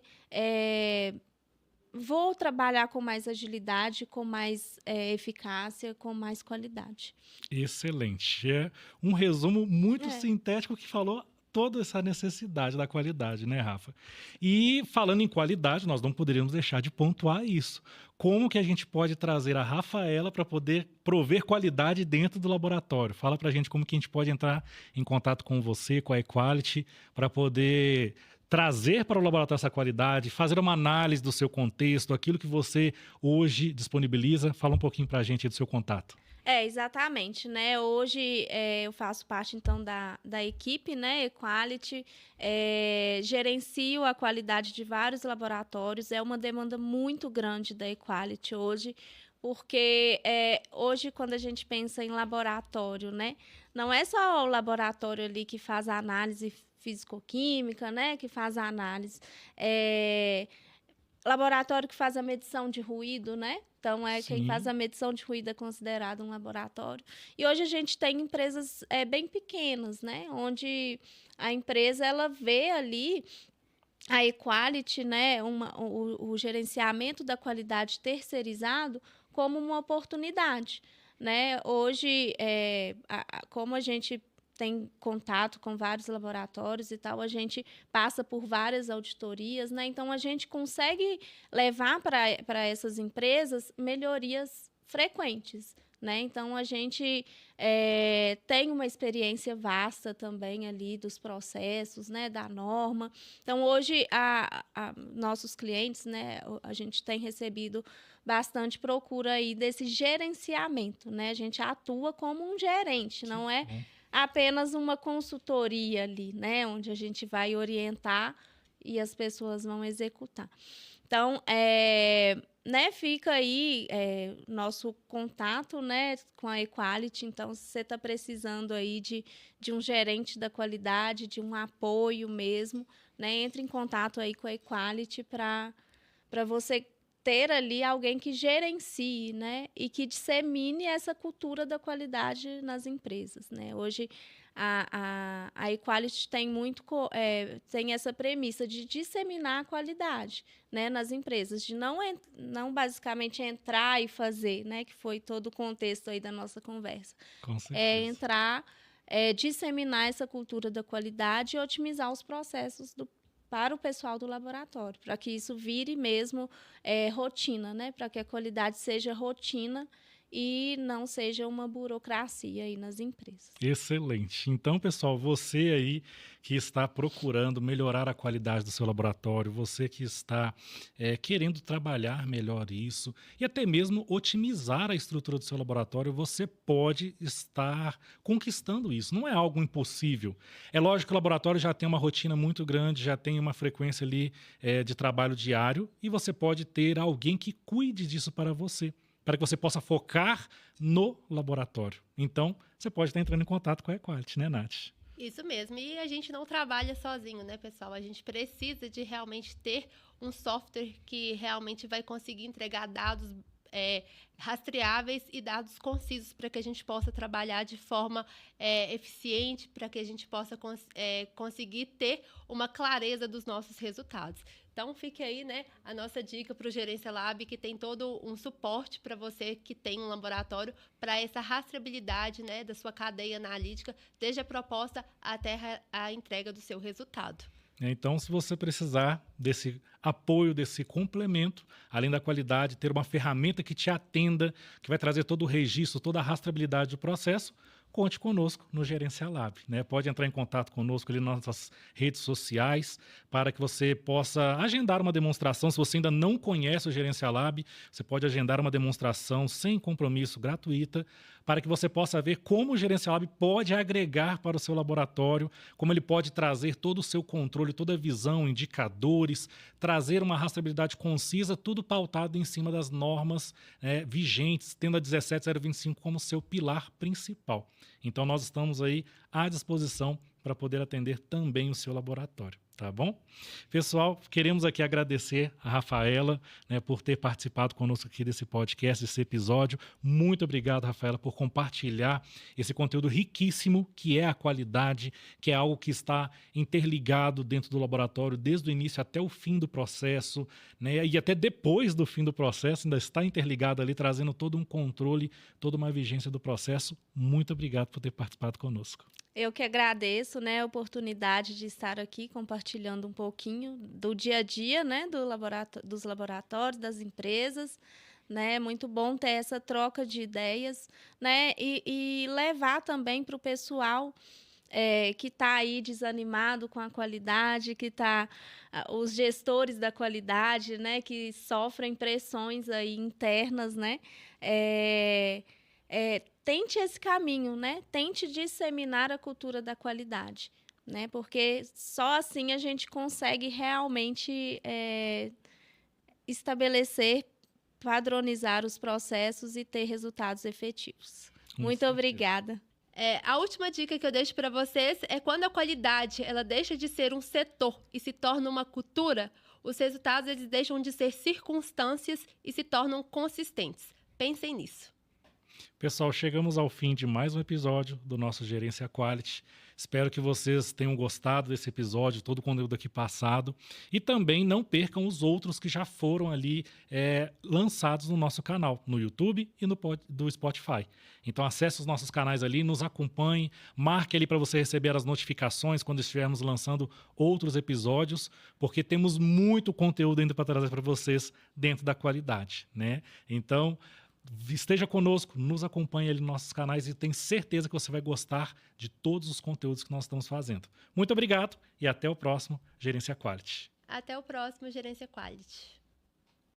vou trabalhar com mais agilidade, com mais eficácia, com mais qualidade. Excelente. É um resumo muito É. sintético que falou toda essa necessidade da qualidade, né, Rafa? E falando em qualidade, nós não poderíamos deixar de pontuar isso. Como que a gente pode trazer a Rafaela para poder prover qualidade dentro do laboratório? Fala para a gente como que a gente pode entrar em contato com você, com a Equality, para poder trazer para o laboratório essa qualidade, fazer uma análise do seu contexto, aquilo que você hoje disponibiliza. Fala um pouquinho para a gente aí do seu contato. Exatamente, né? Hoje eu faço parte, então, da equipe, né, Equality, gerencio a qualidade de vários laboratórios. É uma demanda muito grande da Equality hoje, porque hoje, quando a gente pensa em laboratório, né, não é só o laboratório ali que faz a análise físico-química, né, que faz a análise. Laboratório que faz a medição de ruído, né? Então, quem faz Sim. a medição de ruído é considerado um laboratório. E hoje a gente tem empresas bem pequenas, né? Onde a empresa, ela vê ali a Equality, né? O gerenciamento da qualidade terceirizado como uma oportunidade, né? Hoje, como a gente tem contato com vários laboratórios e tal, a gente passa por várias auditorias, né? Então, a gente consegue levar para essas empresas melhorias frequentes, né? Então, a gente tem uma experiência vasta também ali dos processos, né? Da norma. Então, hoje, nossos clientes, né? A gente tem recebido bastante procura aí desse gerenciamento, né? A gente atua como um gerente, não é apenas uma consultoria ali, né, onde a gente vai orientar e as pessoas vão executar. Então, né, fica aí nosso contato, né, com a Equality. Então, se você está precisando aí de um gerente da qualidade, de um apoio mesmo, né, entre em contato aí com a Equality para você ter ali alguém que gerencie, né, e que dissemine essa cultura da qualidade nas empresas, né? Hoje, a Equality tem essa premissa de disseminar a qualidade, né, nas empresas, de não basicamente entrar e fazer, né, que foi todo o contexto aí da nossa conversa. Com certeza. Entrar, disseminar essa cultura da qualidade e otimizar os processos para o pessoal do laboratório, para que isso vire mesmo rotina, né? Para que a qualidade seja rotina e não seja uma burocracia aí nas empresas. Excelente. Então, pessoal, você aí que está procurando melhorar a qualidade do seu laboratório, você que está querendo trabalhar melhor isso e até mesmo otimizar a estrutura do seu laboratório, você pode estar conquistando isso. Não é algo impossível. É lógico que o laboratório já tem uma rotina muito grande, já tem uma frequência ali de trabalho diário e você pode ter alguém que cuide disso para você, para que você possa focar no laboratório. Então, você pode estar entrando em contato com a Equality, né, Nath? Isso mesmo. E a gente não trabalha sozinho, né, pessoal? A gente precisa de realmente ter um software que realmente vai conseguir entregar dados rastreáveis e dados concisos para que a gente possa trabalhar de forma eficiente, para que a gente possa conseguir ter uma clareza dos nossos resultados. Então, fique aí, né, a nossa dica para o Gerência Lab, que tem todo um suporte para você que tem um laboratório, para essa rastreabilidade, né, da sua cadeia analítica, desde a proposta até a entrega do seu resultado. Então, se você precisar desse apoio, desse complemento, além da qualidade, ter uma ferramenta que te atenda, que vai trazer todo o registro, toda a rastreabilidade do processo, conte conosco no Gerência Lab, né? Pode entrar em contato conosco ali nas nossas redes sociais para que você possa agendar uma demonstração. Se você ainda não conhece o Gerência Lab, você pode agendar uma demonstração sem compromisso, gratuita, para que você possa ver como o Gerência Lab pode agregar para o seu laboratório, como ele pode trazer todo o seu controle, toda a visão, indicadores, trazer uma rastreabilidade concisa, tudo pautado em cima das normas vigentes, tendo a 17025 como seu pilar principal. Então, nós estamos aí à disposição para poder atender também o seu laboratório, tá bom? Pessoal, queremos aqui agradecer a Rafaela, né, por ter participado conosco aqui desse podcast, desse episódio. Muito obrigado, Rafaela, por compartilhar esse conteúdo riquíssimo, que é a qualidade, que é algo que está interligado dentro do laboratório, desde o início até o fim do processo, né, e até depois do fim do processo, ainda está interligado ali, trazendo todo um controle, toda uma vigência do processo. Muito obrigado por ter participado conosco. Eu que agradeço, né, a oportunidade de estar aqui compartilhando um pouquinho do dia a dia, né, dos laboratórios, das empresas, né, muito bom ter essa troca de ideias, né, e levar também para o pessoal que está aí desanimado com a qualidade, que está os gestores da qualidade, né, que sofrem pressões aí internas, né, tente esse caminho, né? Tente disseminar a cultura da qualidade, né? Porque só assim a gente consegue realmente estabelecer, padronizar os processos e ter resultados efetivos. Muito obrigada. A última dica que eu deixo para vocês é quando a qualidade ela deixa de ser um setor e se torna uma cultura, os resultados eles deixam de ser circunstâncias e se tornam consistentes. Pensem nisso. Pessoal, chegamos ao fim de mais um episódio do nosso Gerência Quality. Espero que vocês tenham gostado desse episódio, todo o conteúdo aqui passado. E também não percam os outros que já foram ali lançados no nosso canal, no YouTube e do Spotify. Então acesse os nossos canais ali, nos acompanhe, marque ali para você receber as notificações quando estivermos lançando outros episódios, porque temos muito conteúdo ainda para trazer para vocês dentro da qualidade, né? Então, esteja conosco, nos acompanhe ali nos nossos canais e tenho certeza que você vai gostar de todos os conteúdos que nós estamos fazendo. Muito obrigado e até o próximo Gerência Quality. Até o próximo Gerência Quality.